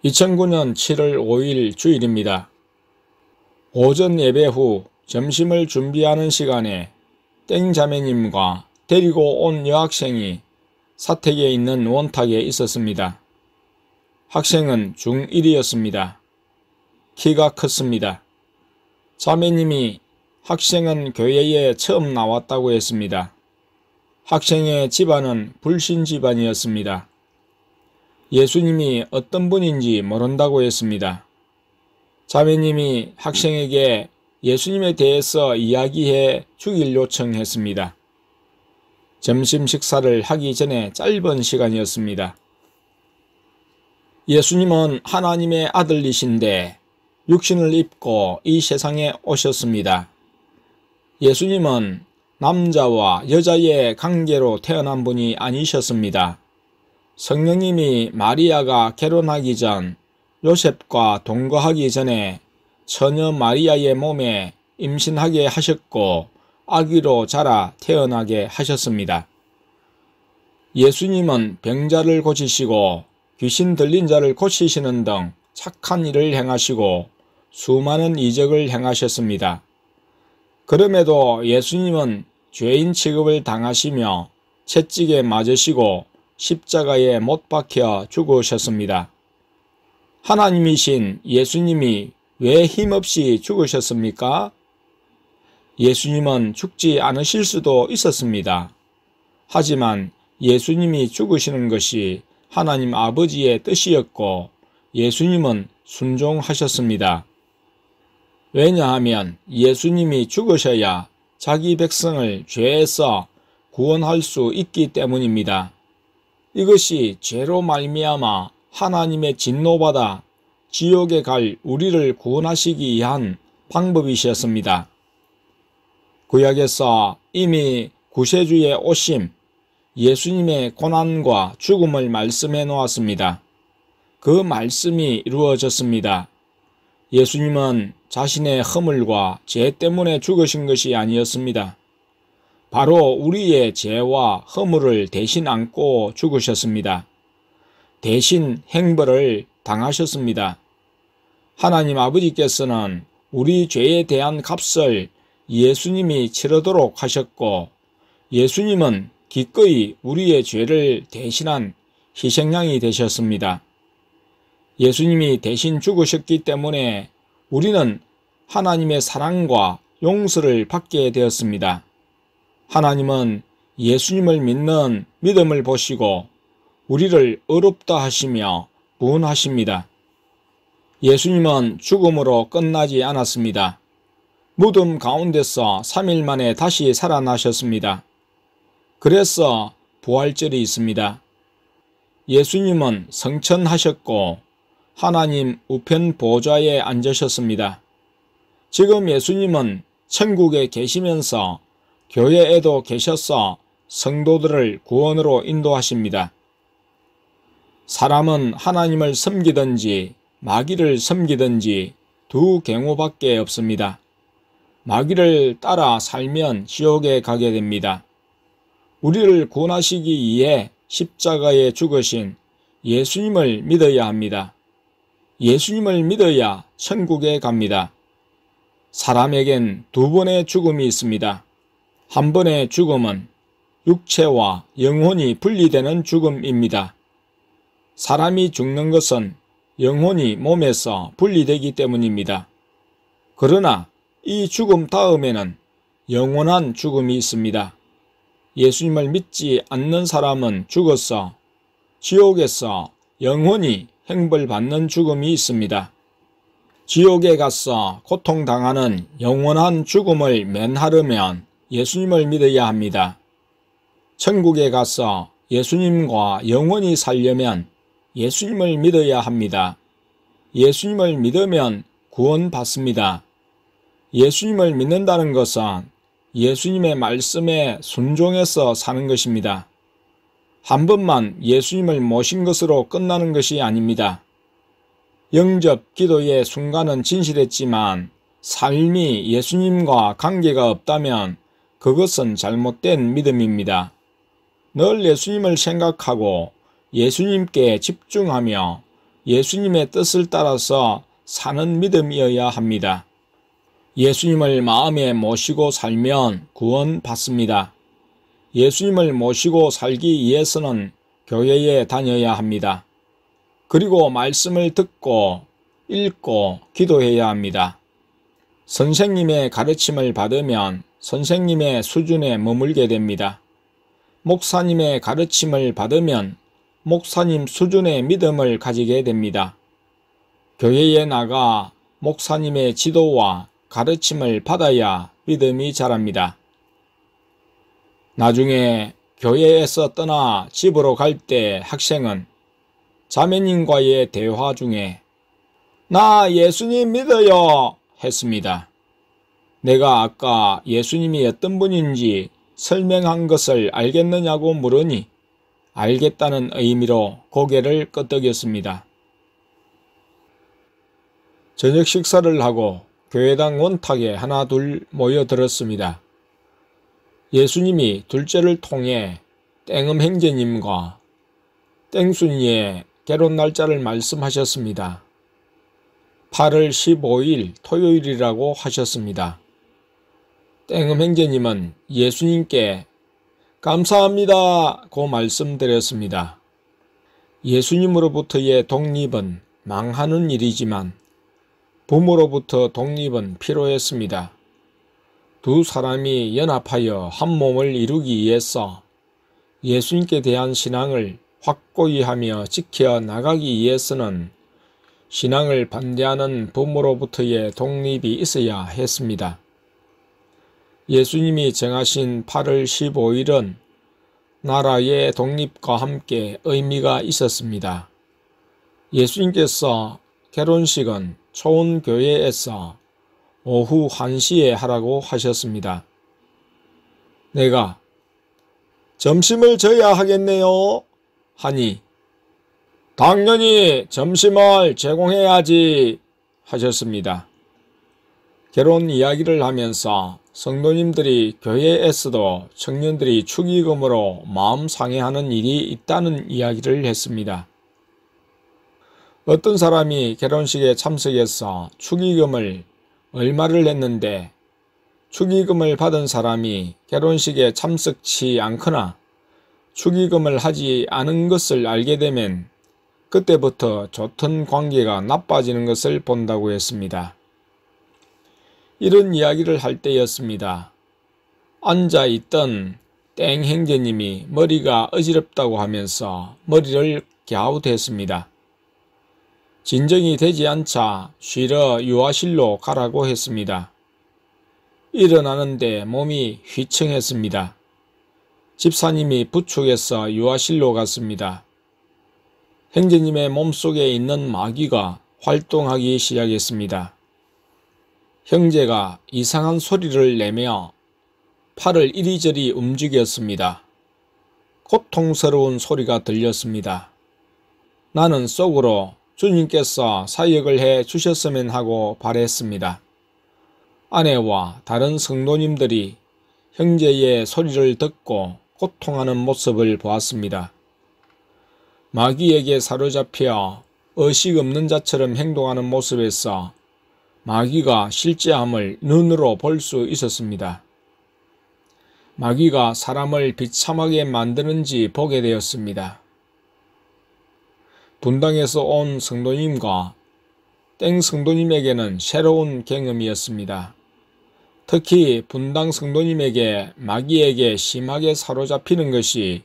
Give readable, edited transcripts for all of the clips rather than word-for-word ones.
2009년 7월 5일 주일입니다. 오전 예배 후 점심을 준비하는 시간에 땡 자매님과 데리고 온 여학생이 사택에 있는 원탁에 있었습니다. 학생은 중1이었습니다. 키가 컸습니다. 자매님이 학생은 교회에 처음 나왔다고 했습니다. 학생의 집안은 불신 집안이었습니다. 예수님이 어떤 분인지 모른다고 했습니다. 자매님이 학생에게 예수님에 대해서 이야기해 주길 요청했습니다. 점심 식사를 하기 전에 짧은 시간이었습니다. 예수님은 하나님의 아들이신데 육신을 입고 이 세상에 오셨습니다. 예수님은 남자와 여자의 관계로 태어난 분이 아니셨습니다. 성령님이 마리아가 결혼하기 전 요셉과 동거하기 전에 처녀 마리아의 몸에 임신하게 하셨고 아기로 자라 태어나게 하셨습니다. 예수님은 병자를 고치시고 귀신 들린 자를 고치시는 등 착한 일을 행하시고 수많은 이적을 행하셨습니다. 그럼에도 예수님은 죄인 취급을 당하시며 채찍에 맞으시고 십자가에 못 박혀 죽으셨습니다. 하나님이신 예수님이 왜 힘없이 죽으셨습니까? 예수님은 죽지 않으실 수도 있었습니다. 하지만 예수님이 죽으시는 것이 하나님 아버지의 뜻이었고 예수님은 순종하셨습니다. 왜냐하면 예수님이 죽으셔야 자기 백성을 죄에서 구원할 수 있기 때문입니다. 이것이 죄로 말미암아 하나님의 진노받아 지옥에 갈 우리를 구원하시기 위한 방법이셨습니다. 구약에서 이미 구세주의 오심, 예수님의 고난과 죽음을 말씀해 놓았습니다. 그 말씀이 이루어졌습니다. 예수님은 자신의 허물과 죄 때문에 죽으신 것이 아니었습니다. 바로 우리의 죄와 허물을 대신 안고 죽으셨습니다. 대신 형벌을 당하셨습니다. 하나님 아버지께서는 우리 죄에 대한 값을 예수님이 치르도록 하셨고 예수님은 기꺼이 우리의 죄를 대신한 희생양이 되셨습니다. 예수님이 대신 죽으셨기 때문에 우리는 하나님의 사랑과 용서를 받게 되었습니다. 하나님은 예수님을 믿는 믿음을 보시고 우리를 의롭다 하시며 구원하십니다. 예수님은 죽음으로 끝나지 않았습니다. 무덤 가운데서 3일 만에 다시 살아나셨습니다. 그래서 부활절이 있습니다. 예수님은 성천하셨고 하나님 우편 보좌에 앉으셨습니다. 지금 예수님은 천국에 계시면서 교회에도 계셔서 성도들을 구원으로 인도하십니다. 사람은 하나님을 섬기든지 마귀를 섬기든지 두 경우밖에 없습니다. 마귀를 따라 살면 지옥에 가게 됩니다. 우리를 구원하시기 위해 십자가에 죽으신 예수님을 믿어야 합니다. 예수님을 믿어야 천국에 갑니다. 사람에겐 두 번의 죽음이 있습니다. 한 번의 죽음은 육체와 영혼이 분리되는 죽음입니다. 사람이 죽는 것은 영혼이 몸에서 분리되기 때문입니다. 그러나 이 죽음 다음에는 영원한 죽음이 있습니다. 예수님을 믿지 않는 사람은 죽어서 지옥에서 영원히 형벌받는 죽음이 있습니다. 지옥에 가서 고통당하는 영원한 죽음을 면하려면 예수님을 믿어야 합니다. 천국에 가서 예수님과 영원히 살려면 예수님을 믿어야 합니다. 예수님을 믿으면 구원받습니다. 예수님을 믿는다는 것은 예수님의 말씀에 순종해서 사는 것입니다. 한 번만 예수님을 모신 것으로 끝나는 것이 아닙니다. 영접 기도의 순간은 진실했지만 삶이 예수님과 관계가 없다면 그것은 잘못된 믿음입니다. 늘 예수님을 생각하고 예수님께 집중하며 예수님의 뜻을 따라서 사는 믿음이어야 합니다. 예수님을 마음에 모시고 살면 구원받습니다. 예수님을 모시고 살기 위해서는 교회에 다녀야 합니다. 그리고 말씀을 듣고 읽고 기도해야 합니다. 선생님의 가르침을 받으면 선생님의 수준에 머물게 됩니다. 목사님의 가르침을 받으면 목사님 수준의 믿음을 가지게 됩니다. 교회에 나가 목사님의 지도와 가르침을 받아야 믿음이 자랍니다. 나중에 교회에서 떠나 집으로 갈 때 학생은 자매님과의 대화 중에 "나 예수님 믿어요" 했습니다. 내가 아까 예수님이 어떤 분인지 설명한 것을 알겠느냐고 물으니 알겠다는 의미로 고개를 끄덕였습니다. 저녁 식사를 하고 교회당 원탁에 하나 둘 모여들었습니다. 예수님이 둘째를 통해 땡음 형제님과 땡순이의 결혼 날짜를 말씀하셨습니다. 8월 15일 토요일이라고 하셨습니다. 땡음 형제님은 예수님께 "감사합니다" 고 말씀드렸습니다. 예수님으로부터의 독립은 망하는 일이지만 부모로부터 독립은 필요했습니다. 두 사람이 연합하여 한 몸을 이루기 위해서 예수님께 대한 신앙을 확고히 하며 지켜나가기 위해서는 신앙을 반대하는 부모로부터의 독립이 있어야 했습니다. 예수님이 정하신 8월 15일은 나라의 독립과 함께 의미가 있었습니다. 예수님께서 결혼식은 초원교회에서 오후 1시에 하라고 하셨습니다. 내가 "점심을 져야 하겠네요" 하니 "당연히 점심을 제공해야지" 하셨습니다. 결혼 이야기를 하면서 성도님들이 교회에서도 청년들이 축의금으로 마음 상해하는 일이 있다는 이야기를 했습니다. 어떤 사람이 결혼식에 참석해서 축의금을 얼마를 냈는데 축의금을 받은 사람이 결혼식에 참석치 않거나 축의금을 하지 않은 것을 알게 되면 그때부터 좋던 관계가 나빠지는 것을 본다고 했습니다. 이런 이야기를 할 때였습니다. 앉아있던 땡 형제님이 머리가 어지럽다고 하면서 머리를 갸웃했습니다. 진정이 되지 않자 쉬러 유아실로 가라고 했습니다. 일어나는데 몸이 휘청했습니다. 집사님이 부축해서 유아실로 갔습니다. 형제님의 몸속에 있는 마귀가 활동하기 시작했습니다. 형제가 이상한 소리를 내며 팔을 이리저리 움직였습니다. 고통스러운 소리가 들렸습니다. 나는 속으로 주님께서 사역을 해 주셨으면 하고 바랬습니다. 아내와 다른 성도님들이 형제의 소리를 듣고 고통하는 모습을 보았습니다. 마귀에게 사로잡혀 의식 없는 자처럼 행동하는 모습에서 마귀가 실제함을 눈으로 볼 수 있었습니다. 마귀가 사람을 비참하게 만드는지 보게 되었습니다. 분당에서 온 성도님과 땡 성도님에게는 새로운 경험이었습니다. 특히 분당 성도님에게 마귀에게 심하게 사로잡히는 것이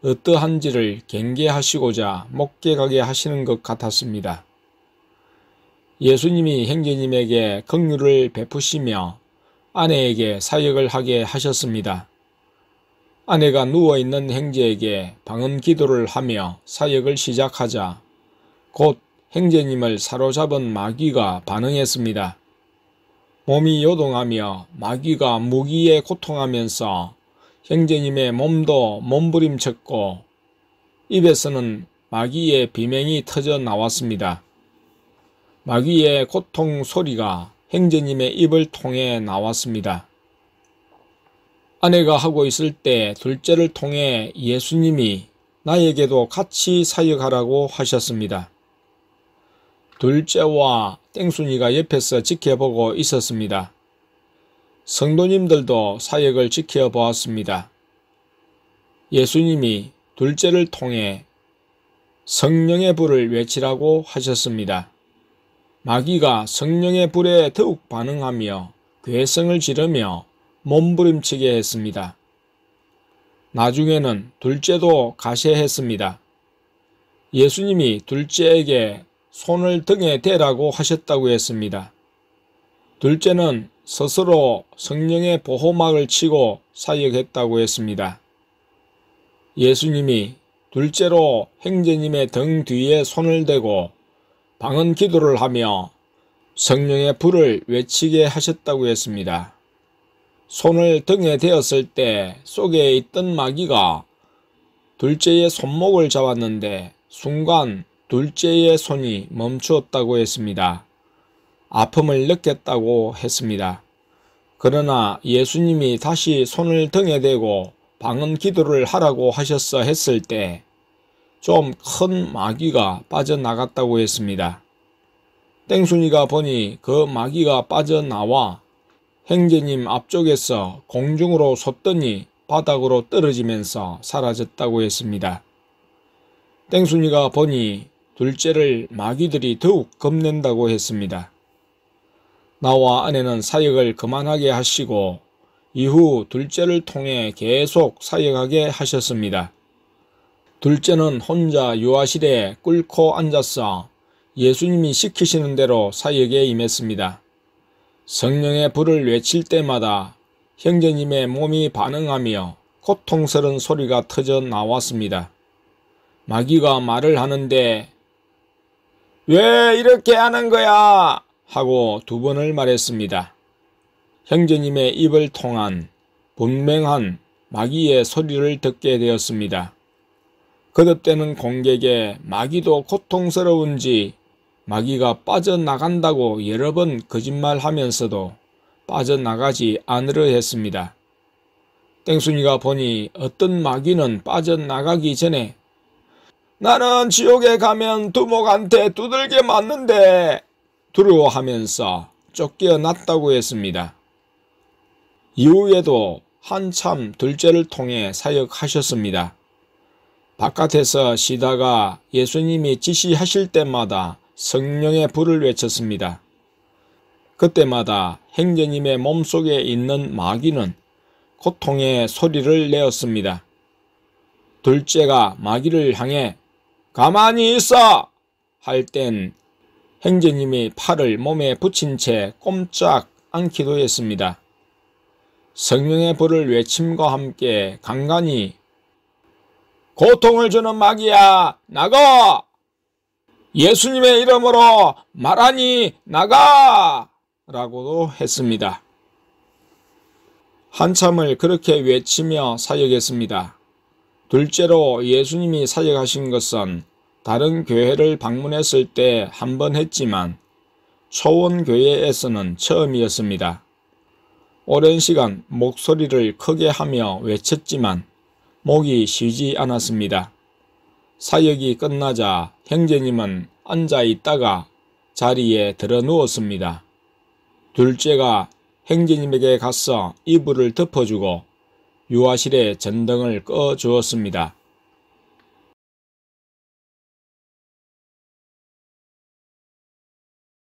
어떠한지를 경계하시고자 목격하게 하시는 것 같았습니다. 예수님이 형제님에게 긍휼을 베푸시며 아내에게 사역을 하게 하셨습니다. 아내가 누워있는 형제에게 방언 기도를 하며 사역을 시작하자 곧 형제님을 사로잡은 마귀가 반응했습니다. 몸이 요동하며 마귀가 무기에 고통하면서 형제님의 몸도 몸부림쳤고 입에서는 마귀의 비명이 터져 나왔습니다. 마귀의 고통 소리가 형제님의 입을 통해 나왔습니다. 아내가 하고 있을 때 둘째를 통해 예수님이 나에게도 같이 사역하라고 하셨습니다. 둘째와 땡순이가 옆에서 지켜보고 있었습니다. 성도님들도 사역을 지켜보았습니다. 예수님이 둘째를 통해 성령의 불을 외치라고 하셨습니다. 마귀가 성령의 불에 더욱 반응하며 괴성을 지르며 몸부림치게 했습니다. 나중에는 둘째도 가세했습니다. 예수님이 둘째에게 손을 등에 대라고 하셨다고 했습니다. 둘째는 스스로 성령의 보호막을 치고 사역했다고 했습니다. 예수님이 둘째로 형제님의 등 뒤에 손을 대고 방언 기도를 하며 성령의 불을 외치게 하셨다고 했습니다. 손을 등에 대었을 때 속에 있던 마귀가 둘째의 손목을 잡았는데 순간 둘째의 손이 멈추었다고 했습니다. 아픔을 느꼈다고 했습니다. 그러나 예수님이 다시 손을 등에 대고 방언 기도를 하라고 하셨어 했을 때 좀 큰 마귀가 빠져나갔다고 했습니다. 땡순이가 보니 그 마귀가 빠져나와 형제님 앞쪽에서 공중으로 솟더니 바닥으로 떨어지면서 사라졌다고 했습니다. 땡순이가 보니 둘째를 마귀들이 더욱 겁낸다고 했습니다. 나와 아내는 사역을 그만하게 하시고 이후 둘째를 통해 계속 사역하게 하셨습니다. 둘째는 혼자 유아실에 꿇고 앉아서 예수님이 시키시는 대로 사역에 임했습니다. 성령의 불을 외칠 때마다 형제님의 몸이 반응하며 고통스러운 소리가 터져 나왔습니다. 마귀가 말을 하는데 왜 이렇게 하는 거야? 하고 2번을 말했습니다. 형제님의 입을 통한 분명한 마귀의 소리를 듣게 되었습니다. 거듭되는 공격에 마귀도 고통스러운지 마귀가 빠져나간다고 여러 번 거짓말하면서도 빠져나가지 않으려 했습니다. 땡순이가 보니 어떤 마귀는 빠져나가기 전에 나는 지옥에 가면 두목한테 두들겨 맞는데 두려워하면서 쫓겨났다고 했습니다. 이후에도 한참 둘째를 통해 사역하셨습니다. 바깥에서 쉬다가 예수님이 지시하실 때마다 성령의 불을 외쳤습니다. 그때마다 형제님의 몸속에 있는 마귀는 고통의 소리를 내었습니다. 둘째가 마귀를 향해 가만히 있어! 할 땐 형제님이 팔을 몸에 붙인 채 꼼짝 않기도 했습니다. 성령의 불을 외침과 함께 간간히 고통을 주는 마귀야 나가! 예수님의 이름으로 말하니 나가! 라고도 했습니다. 한참을 그렇게 외치며 사역했습니다. 둘째로 예수님이 사역하신 것은 다른 교회를 방문했을 때 한 번 했지만 초원교회에서는 처음이었습니다. 오랜 시간 목소리를 크게 하며 외쳤지만 목이 쉬지 않았습니다. 사역이 끝나자 형제님은 앉아 있다가 자리에 들어 누웠습니다. 둘째가 형제님에게 가서 이불을 덮어주고 유아실에 전등을 꺼 주었습니다.